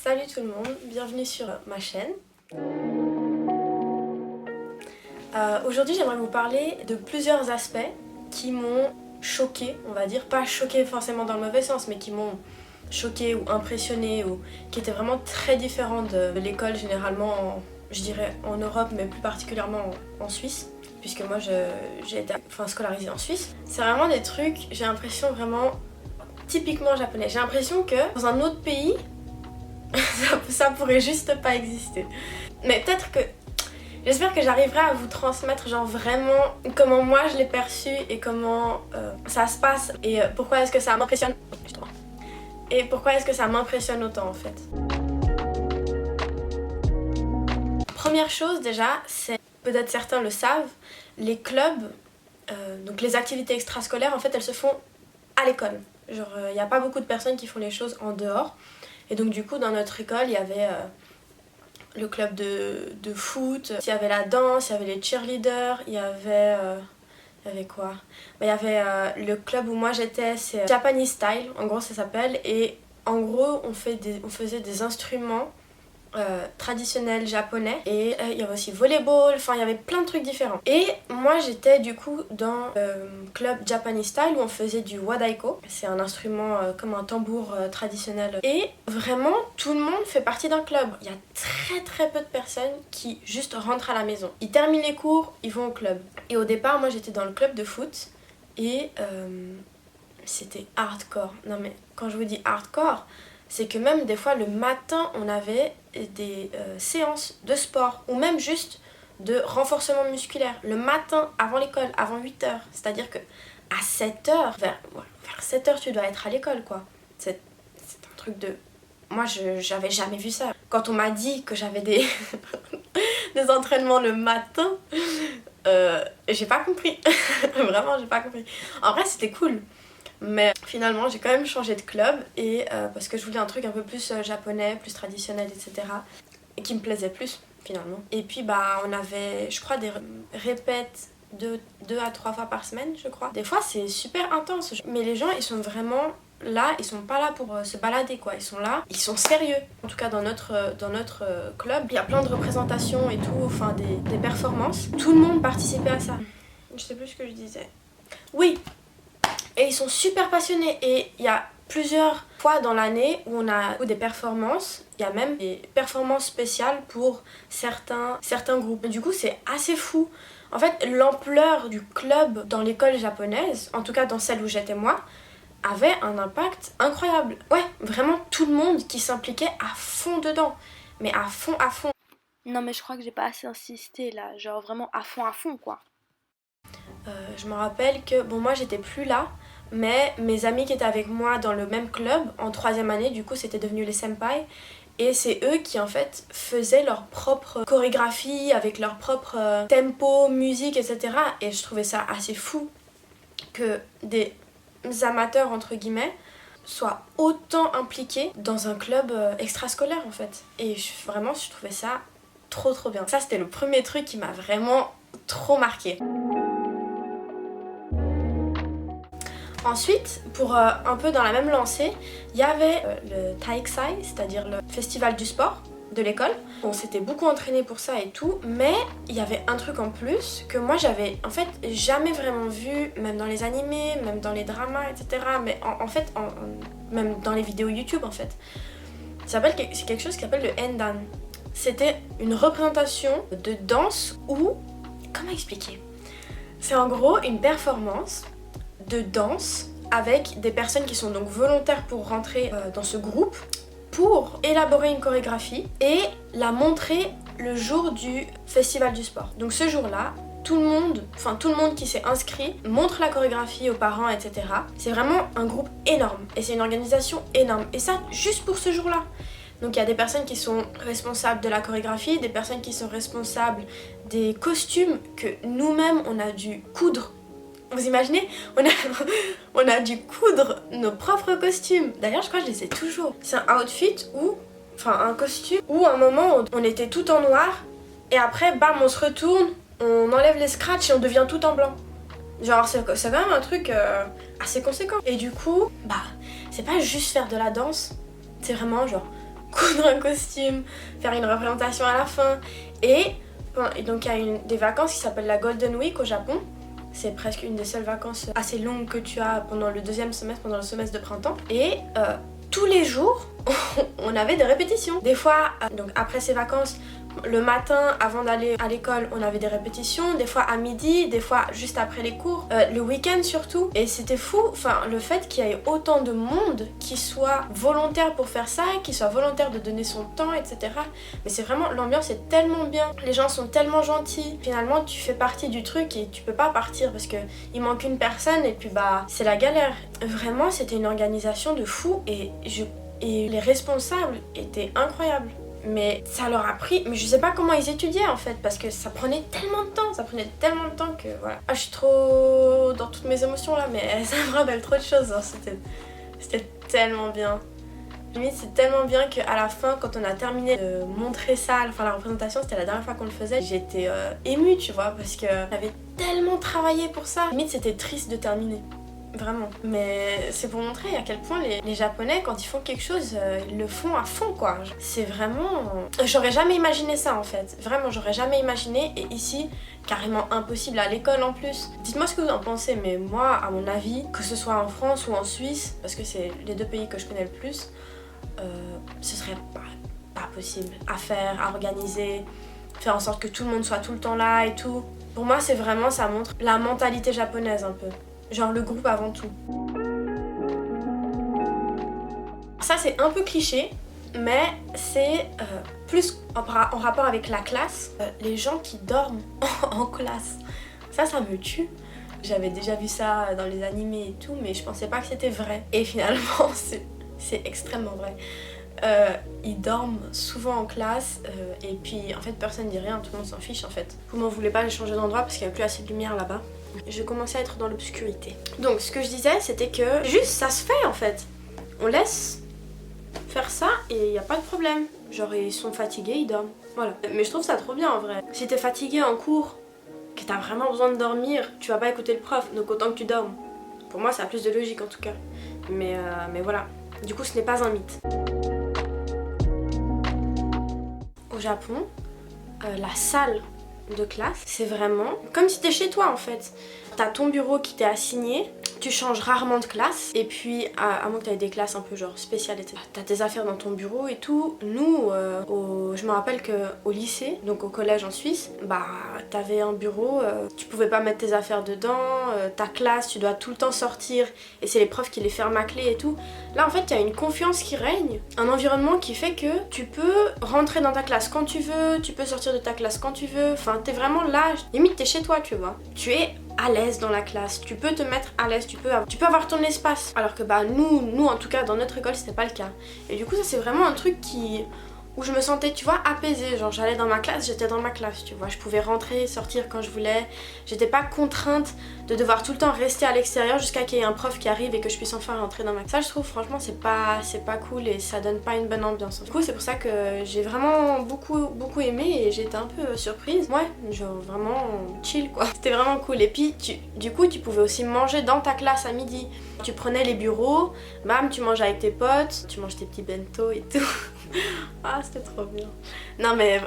Salut tout le monde, bienvenue sur ma chaîne. Aujourd'hui j'aimerais vous parler de plusieurs aspects qui m'ont choquée, on va dire, pas choquée forcément dans le mauvais sens, mais qui m'ont choquée ou impressionnée ou qui étaient vraiment très différents de l'école généralement, je dirais en Europe, mais plus particulièrement en Suisse, puisque moi j'ai été scolarisée en Suisse. C'est vraiment des trucs, j'ai l'impression vraiment typiquement japonais. J'ai l'impression que dans un autre pays, ça pourrait juste pas exister. Mais peut-être que j'espère que j'arriverai à vous transmettre genre vraiment comment moi je l'ai perçu et comment ça se passe et pourquoi est-ce que ça m'impressionne et pourquoi est-ce que ça m'impressionne autant en fait. Première chose déjà, c'est, peut-être certains le savent, les clubs, donc les activités extrascolaires en fait elles se font à l'école. Genre il n'y a pas beaucoup de personnes qui font les choses en dehors. Et donc du coup dans notre école il y avait le club de foot, il y avait la danse, il y avait les cheerleaders, il y avait quoi, il y avait le club où moi j'étais, c'est Japanese Style, en gros ça s'appelle, et en gros on faisait des instruments traditionnels japonais, et il y avait aussi volleyball, enfin il y avait plein de trucs différents. Et moi j'étais du coup dans le club Japanese Style où on faisait du wadaiko, c'est un instrument comme un tambour traditionnel, et vraiment tout le monde fait partie d'un club. Il y a très peu de personnes qui juste rentrent à la maison, ils terminent les cours, ils vont au club. Et au départ moi j'étais dans le club de foot et c'était hardcore. Non mais quand je vous dis hardcore, c'est que même des fois le matin on avait des séances de sport ou même juste de renforcement musculaire le matin avant l'école, avant 8h. C'est-à-dire que à 7h, vers 7h tu dois être à l'école quoi. C'est un truc de... Moi j'avais jamais vu ça. Quand on m'a dit que j'avais des entraînements le matin, j'ai pas compris. Vraiment j'ai pas compris. En vrai c'était cool. Mais finalement j'ai quand même changé de club et parce que je voulais un truc un peu plus japonais, plus traditionnel, etc. Et qui me plaisait plus finalement. Et puis bah on avait je crois des répètes 2 à 3 fois par semaine je crois. Des fois c'est super intense mais les gens ils sont vraiment là, ils sont pas là pour se balader quoi, ils sont là, ils sont sérieux. En tout cas dans notre club, il y a plein de représentations et tout, enfin des performances. Tout le monde participait à ça. Je sais plus ce que je disais. Oui! Et ils sont super passionnés et il y a plusieurs fois dans l'année où on a des performances. Il y a même des performances spéciales pour certains groupes. Du coup c'est assez fou. En fait l'ampleur du club dans l'école japonaise, en tout cas dans celle où j'étais moi, avait un impact incroyable. Ouais, vraiment tout le monde qui s'impliquait à fond dedans. Mais à fond. Non mais je crois que j'ai pas assez insisté là, genre vraiment à fond quoi. Je me rappelle que, bon moi j'étais plus là, mais mes amis qui étaient avec moi dans le même club en 3e année, du coup c'était devenu les senpai, et c'est eux qui en fait faisaient leur propre chorégraphie avec leur propre tempo, musique, etc. Et je trouvais ça assez fou que des amateurs entre guillemets soient autant impliqués dans un club extrascolaire en fait. Et vraiment je trouvais ça trop bien. Ça c'était le premier truc qui m'a vraiment trop marqué. Ensuite, pour un peu dans la même lancée, il y avait le Taiksai, c'est-à-dire le festival du sport de l'école. On s'était beaucoup entraîné pour ça et tout, mais il y avait un truc en plus que moi j'avais en fait jamais vraiment vu, même dans les animés, même dans les dramas, etc. Mais même dans les vidéos YouTube en fait. C'est quelque chose qui s'appelle le Endan. C'était une représentation de danse où... Comment expliquer ? C'est en gros une performance de danse avec des personnes qui sont donc volontaires pour rentrer dans ce groupe pour élaborer une chorégraphie et la montrer le jour du festival du sport. Donc ce jour-là, tout le monde qui s'est inscrit montre la chorégraphie aux parents, etc. C'est vraiment un groupe énorme et c'est une organisation énorme. Et ça, juste pour ce jour-là. Donc il y a des personnes qui sont responsables de la chorégraphie, des personnes qui sont responsables des costumes que nous-mêmes on a dû coudre. Vous imaginez, on a dû coudre nos propres costumes. D'ailleurs je crois que je les ai toujours. C'est un costume où à un moment on était tout en noir et après bam on se retourne, on enlève les scratchs et on devient tout en blanc. Genre c'est quand même un truc assez conséquent. Et du coup bah c'est pas juste faire de la danse, c'est vraiment genre coudre un costume, faire une représentation à la fin. Et donc il y a des vacances qui s'appellent la Golden Week au Japon. C'est presque une des seules vacances assez longues que tu as pendant le deuxième semestre, pendant le semestre de printemps. Et tous les jours, on avait des répétitions. Des fois, donc après ces vacances, le matin, avant d'aller à l'école, on avait des répétitions, des fois à midi, des fois juste après les cours, le week-end surtout. Et c'était fou, enfin, le fait qu'il y ait autant de monde qui soit volontaire pour faire ça, qui soit volontaire de donner son temps, etc. Mais c'est vraiment, l'ambiance est tellement bien, les gens sont tellement gentils. Finalement, tu fais partie du truc et tu peux pas partir parce qu'il manque une personne et puis bah, c'est la galère. Vraiment, c'était une organisation de fou et les responsables étaient incroyables. Mais ça leur a pris, mais je sais pas comment ils étudiaient en fait, parce que ça prenait tellement de temps, que voilà. Ah, je suis trop dans toutes mes émotions là, mais ça me rappelle trop de choses, hein. C'était tellement bien. Limite c'est tellement bien qu'à la fin, quand on a terminé de montrer ça, enfin la représentation, c'était la dernière fois qu'on le faisait, j'étais émue, tu vois, parce que j'avais tellement travaillé pour ça. Limite c'était triste de terminer. Vraiment. Mais c'est pour montrer à quel point les Japonais, quand ils font quelque chose, ils le font à fond, quoi. C'est vraiment... J'aurais jamais imaginé ça, en fait. Vraiment, j'aurais jamais imaginé. Et ici, carrément impossible à l'école, en plus. Dites-moi ce que vous en pensez, mais moi, à mon avis, que ce soit en France ou en Suisse, parce que c'est les deux pays que je connais le plus, ce serait pas possible à faire, à organiser, faire en sorte que tout le monde soit tout le temps là et tout. Pour moi, c'est vraiment, ça montre la mentalité japonaise, un peu. Genre le groupe avant tout. Ça c'est un peu cliché, mais c'est plus en rapport avec la classe. Les gens qui dorment en classe, ça me tue. J'avais déjà vu ça dans les animés et tout, mais je pensais pas que c'était vrai. Et finalement c'est extrêmement vrai. Ils dorment souvent en classe et puis en fait personne dit rien, tout le monde s'en fiche en fait. Vous m'en voulez pas, j'ai changé d'endroit parce qu'il n'y a plus assez de lumière là-bas. Je commençais à être dans l'obscurité. Donc ce que je disais c'était que juste ça se fait en fait. On laisse faire ça et il n'y a pas de problème. Genre ils sont fatigués, ils dorment. Voilà. Mais je trouve ça trop bien en vrai. Si t'es fatigué en cours, que t'as vraiment besoin de dormir, tu vas pas écouter le prof, donc autant que tu dormes. Pour moi ça a plus de logique en tout cas. Mais voilà. Du coup ce n'est pas un mythe. Au Japon, la salle de classe, c'est vraiment comme si t'es chez toi en fait. T'as ton bureau qui t'est assigné, tu changes rarement de classe, et puis à moins que t'aies des classes un peu genre spéciales, etc. T'as tes affaires dans ton bureau et tout. Nous, je me rappelle qu'au lycée, donc au collège en Suisse, bah t'avais un bureau, tu pouvais pas mettre tes affaires dedans, ta classe, tu dois tout le temps sortir, et c'est les profs qui les ferment à clé et tout. Là en fait il y a une confiance qui règne, un environnement qui fait que tu peux rentrer dans ta classe quand tu veux, tu peux sortir de ta classe quand tu veux, enfin t'es vraiment là, limite t'es chez toi tu vois. Tu es à l'aise dans la classe, tu peux te mettre à l'aise, tu peux avoir ton espace. Alors que bah nous en tout cas dans notre école c'était pas le cas. Et du coup ça c'est vraiment un truc où je me sentais, tu vois, apaisée. Genre j'allais dans ma classe, j'étais dans ma classe, tu vois. Je pouvais rentrer, sortir quand je voulais. J'étais pas contrainte de devoir tout le temps rester à l'extérieur jusqu'à qu'il y ait un prof qui arrive et que je puisse enfin rentrer dans ma classe. Ça je trouve franchement c'est pas cool et ça donne pas une bonne ambiance. Du coup c'est pour ça que j'ai vraiment beaucoup aimé et j'étais un peu surprise. Ouais, genre vraiment chill quoi. C'était vraiment cool. Et puis du coup tu pouvais aussi manger dans ta classe à midi. Tu prenais les bureaux, bam, tu manges avec tes potes, tu manges tes petits bento et tout. Ah c'était trop bien. Non mais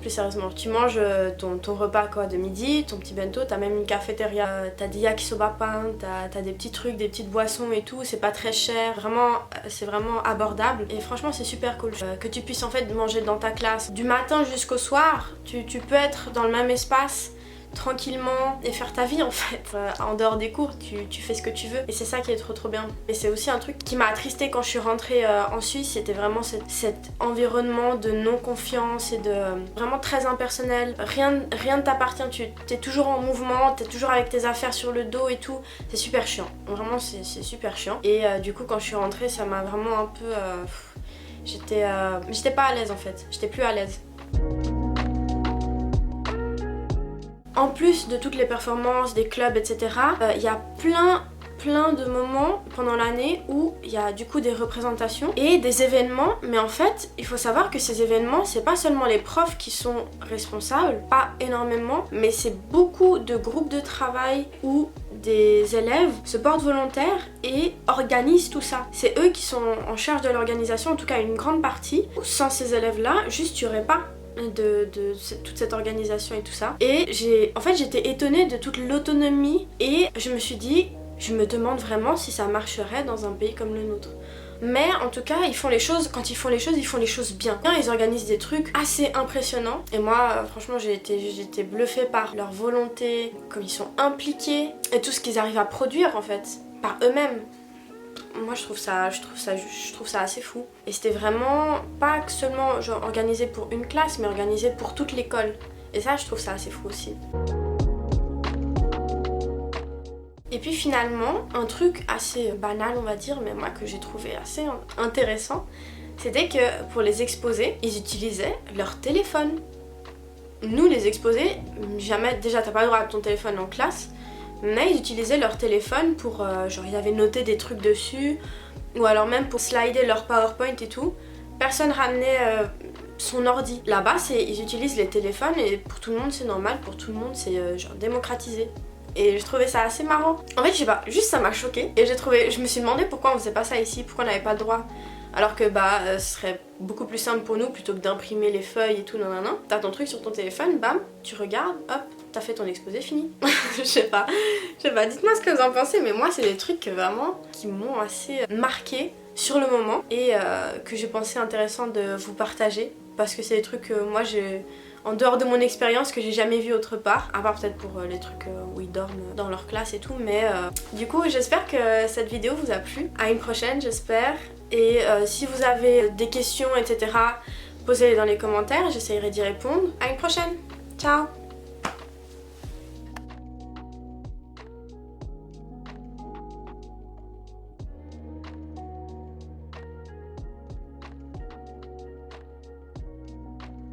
plus sérieusement, tu manges ton repas quoi de midi, ton petit bento, t'as même une cafétéria, t'as des yakisoba pain, t'as des petits trucs, des petites boissons et tout, c'est pas très cher, vraiment c'est vraiment abordable et franchement c'est super cool que tu puisses en fait manger dans ta classe du matin jusqu'au soir, tu peux être dans le même espace tranquillement et faire ta vie en fait. En dehors des cours, tu fais ce que tu veux et c'est ça qui est trop bien. Et c'est aussi un truc qui m'a attristée quand je suis rentrée en Suisse, c'était vraiment cet environnement de non-confiance et de vraiment très impersonnel. Rien ne t'appartient, tu es toujours en mouvement, tu es toujours avec tes affaires sur le dos et tout. C'est super chiant, vraiment c'est super chiant. Et du coup quand je suis rentrée, ça m'a vraiment un peu... j'étais pas à l'aise en fait, j'étais plus à l'aise. En plus de toutes les performances, des clubs, etc., il y a plein de moments pendant l'année où il y a du coup des représentations et des événements, mais en fait il faut savoir que ces événements c'est pas seulement les profs qui sont responsables, pas énormément, mais c'est beaucoup de groupes de travail ou des élèves se portent volontaires et organisent tout ça. C'est eux qui sont en charge de l'organisation, en tout cas une grande partie. Sans ces élèves-là, juste il n'y aurait pas toute cette organisation et tout ça. Et j'étais étonnée de toute l'autonomie et je me suis dit, je me demande vraiment si ça marcherait dans un pays comme le nôtre. Mais en tout cas, quand ils font les choses bien. Ils organisent des trucs assez impressionnants. Et moi, franchement, j'ai été bluffée par leur volonté, comme ils sont impliqués et tout ce qu'ils arrivent à produire en fait, par eux-mêmes. Moi je trouve ça assez fou. Et c'était vraiment pas seulement genre organisé pour une classe, mais organisé pour toute l'école. Et ça, je trouve ça assez fou aussi. Et puis finalement, un truc assez banal on va dire, mais moi que j'ai trouvé assez intéressant, c'était que pour les exposés, ils utilisaient leur téléphone. Nous les exposés, jamais, déjà t'as pas le droit à ton téléphone en classe, mais ils utilisaient leur téléphone pour, genre ils avaient noté des trucs dessus, ou alors même pour slider leur PowerPoint et tout. Personne ramenait son ordi. Là-bas, ils utilisent les téléphones et pour tout le monde c'est normal, pour tout le monde c'est genre démocratisé. Et je trouvais ça assez marrant. En fait, je sais pas, juste ça m'a choquée. Et je me suis demandé pourquoi on faisait pas ça ici, pourquoi on n'avait pas le droit. Alors que ce serait beaucoup plus simple pour nous plutôt que d'imprimer les feuilles et tout, nanana. T'as ton truc sur ton téléphone, bam, tu regardes, hop, t'as fait ton exposé, fini. Je sais pas, dites-moi ce que vous en pensez, mais moi c'est des trucs vraiment qui m'ont assez marqué sur le moment et que j'ai pensé intéressant de vous partager. Parce que c'est des trucs que moi en dehors de mon expérience que j'ai jamais vu autre part, à part peut-être pour les trucs où ils dorment dans leur classe et tout, mais du coup j'espère que cette vidéo vous a plu. À une prochaine j'espère, et si vous avez des questions etc, posez-les dans les commentaires, j'essayerai d'y répondre. À une prochaine, ciao.